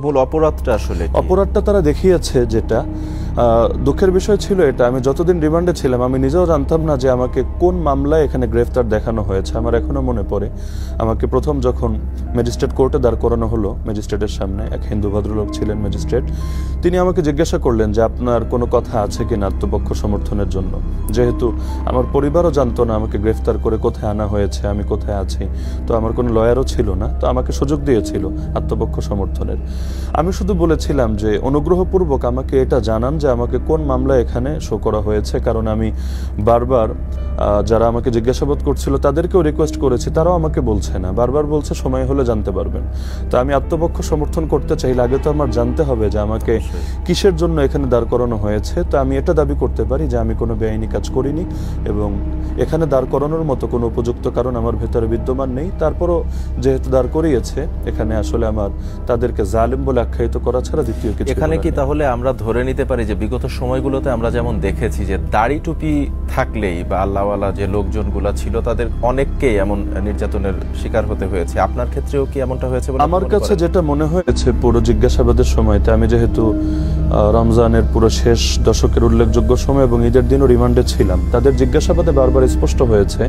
মূল অপরাধটা আসলে অপরাধটা তারা দেখিয়েছে যেটা দুঃখের বিষয় ছিল এটা, আমি যতদিন রিমান্ডে ছিলাম আমি নিজেও জানতাম না যে আমাকে কোন মামলায় এখানে গ্রেফতার দেখানো হয়েছে। আমার এখনো মনে পড়ে আমাকে প্রথম যখন ম্যাজিস্ট্রেট কোর্টে দাঁড় করানো হলো, ম্যাজিস্ট্রেটের সামনে এক হিন্দু ভদ্রলোক ছিলেন ম্যাজিস্ট্রেট, তিনি আমাকে জিজ্ঞাসা করলেন যে আপনার কোনো কথা আছে কিনা আত্মপক্ষ সমর্থনের জন্য। যেহেতু আমার পরিবারও জানতো না আমাকে গ্রেফতার করে কোথায় আনা হয়েছে, আমি কোথায় আছি, তো আমার কোনো লয়ারও ছিল না, তো আমাকে সুযোগ দিয়েছিল আত্মপক্ষ সমর্থনের। আমি শুধু বলেছিলাম যে অনুগ্রহপূর্বক আমাকে এটা জানান যে আমাকে কোন মামলা এখানে শো করা হয়েছে, কারণ আমি বারবার যারা আমাকে জিজ্ঞাসাবাদ করছিল তাদেরকেও রিকোয়েস্ট করেছি, তারাও আমাকে বলছে না, বারবার বলছে সময় হলে জানতে পারবেন। তো আমি আত্মপক্ষ সমর্থন করতে চাইলে আগে তো আমার জানতে হবে যে আমাকে কিসের জন্য এখানে দাঁড় করানো হয়েছে। তো আমি এটা দাবি করতে পারি যে আমি কোনো বেআইনি কাজ করিনি এবং এখানে দাঁড় করানোর মতো কোনো উপযুক্ত কারণ আমার ভেতরে বিদ্যমান নেই। তারপরও যেহেতু দাঁড় করিয়েছে, এখানে আসলে আমার তাদেরকে জালিম বলে আখ্যায়িত করা ছাড়া দ্বিতীয় কিছু। এখানে কি তাহলে আমরা ধরে নিতে পারি যে বিগত সময়গুলোতে আমরা যেমন দেখেছি যে দাড়ি টুপি থাকলেই বা আল্লাহওয়ালা যে লোকজনগুলা ছিল তাদের অনেককেই এমন নির্যাতনের শিকার হতে হয়েছে, আপনার ক্ষেত্রেও কি এমনটা হয়েছে? আমার কাছে যেটা মনে হয়েছে পুরো জিজ্ঞাসাবাদের সময়তে, আমি যেহেতু রমজানের পুরো শেষ দশকের উল্লেখযোগ্য সময় এবং ঈদের দিনও রিমান্ডে ছিলাম, তাদের জিজ্ঞাসাবাদে বারবার স্পষ্ট হয়েছে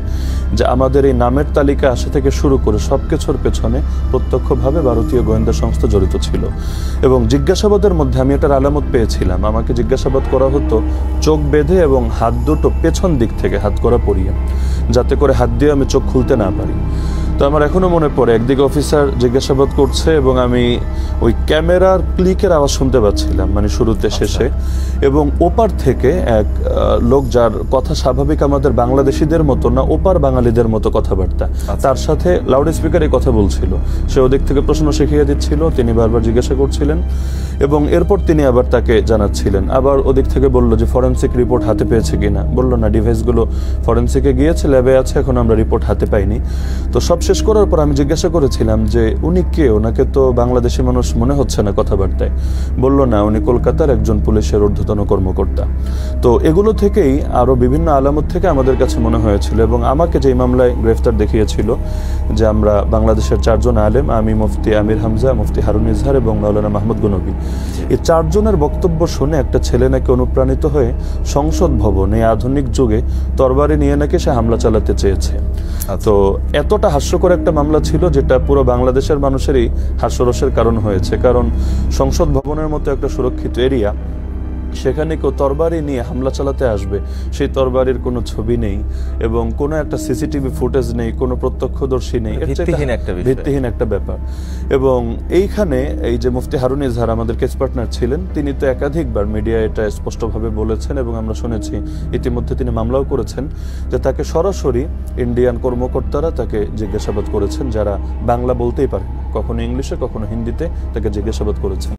যে আমাদের এই নামের তালিকা আসা থেকে শুরু করে সব কিছুর পেছনে প্রত্যক্ষভাবে ভারতীয় গোয়েন্দা সংস্থা জড়িত ছিল। এবং জিজ্ঞাসাবাদের মধ্যে আমি এটার আলামত পেয়েছিলাম, আমাকে জিজ্ঞাসাবাদ করা হতো চোখ বেঁধে এবং হাত দুটো পেছন দিক থেকে হাত করা পরিয়ে, যাতে করে হাত দিয়ে আমি চোখ খুলতে না পারি। তো আমার এখনো মনে পড়ে একদিকে অফিসার জিজ্ঞাসাবাদ করছে এবং আমি ওই ক্যামেরার ক্লিকের আওয়াজ শুনতে পাচ্ছিলাম, মানে শুরুতে শেষে, এবং ওপার থেকে এক লোক যার কথা স্বাভাবিক আমাদের বাংলাদেশিদের মতো না, ওপার বাঙালিদের মতো কথাবার্তা, তার সাথে লাউড স্পিকারে কথা বলছিল। সে ওদিক থেকে প্রশ্ন শিখিয়ে দিচ্ছিল, তিনি বারবার জিজ্ঞাসা করছিলেন এবং এরপর তিনি আবার তাকে জানাচ্ছিলেন। আবার ওদিক থেকে বলল যে ফরেন্সিক রিপোর্ট হাতে পেয়েছে কিনা, বললো না, ডিভাইসগুলো ফরেন্সিকে গিয়েছে, ল্যাবে আছে, এখন আমরা রিপোর্ট হাতে পাইনি। তো সব শেষ করার পর আমি জিজ্ঞাসা করেছিলাম যে উনি কে, ওনাকে তো বাংলাদেশি মানুষ মনে হচ্ছে না কথাবার্তায়। বলল না, উনি কলকাতার একজন পুলিশের ঊর্ধ্বতন কর্মকর্তা। তো এগুলো থেকেই আরো বিভিন্ন আলামত থেকে আমাদের কাছে মনে হয়েছিল। এবং আমাকে যেই মামলায় গ্রেফতার দেখিয়েছিল যে আমরা বাংলাদেশের 4 জন আলেম, আমি মুফতি আমির হামজা, মুফতি হারুন ইজহার এবং মাওলানা মাহমুদ গনবী, এই 4 জনের বক্তব্য শুনে একটা ছেলে নাকি অনুপ্রাণিত হয়ে সংসদ ভবন এই আধুনিক যুগে তরবারি নিয়ে নাকি সে হামলা চালাতে চেয়েছে। তো এতটা হাস্যকর একটা মামলা ছিল যেটা পুরো বাংলাদেশের মানুষেরই হাস্যরসের কারণ হয়েছে, কারণ সংসদ ভবনের মতো একটা সুরক্ষিত এরিয়া, সেখানে কেউ তরবারি নিয়ে হামলা চালাতে আসবে, সেই তরবারির কোনো ছবি নেই এবং কোনো একটা সিসিটিভি ফুটেজ নেই, কোনো প্রত্যক্ষদর্শী নেই, ভিত্তিহীন একটা ব্যাপার। এবং এইখানে এই যে মুফতি হারুন ইজহার আমাদের কেস পার্টনার ছিলেন, তিনি তো একাধিকবার মিডিয়ায় এটা স্পষ্টভাবে বলেছেন এবং আমরা শুনেছি ইতিমধ্যে তিনি মামলাও করেছেন যে তাকে সরাসরি ইন্ডিয়ান কর্মকর্তারা তাকে জিজ্ঞাসাবাদ করেছেন, যারা বাংলা বলতেই পারে, কখনো ইংলিশে কখনো হিন্দিতে তাকে জিজ্ঞাসাবাদ করেছেন।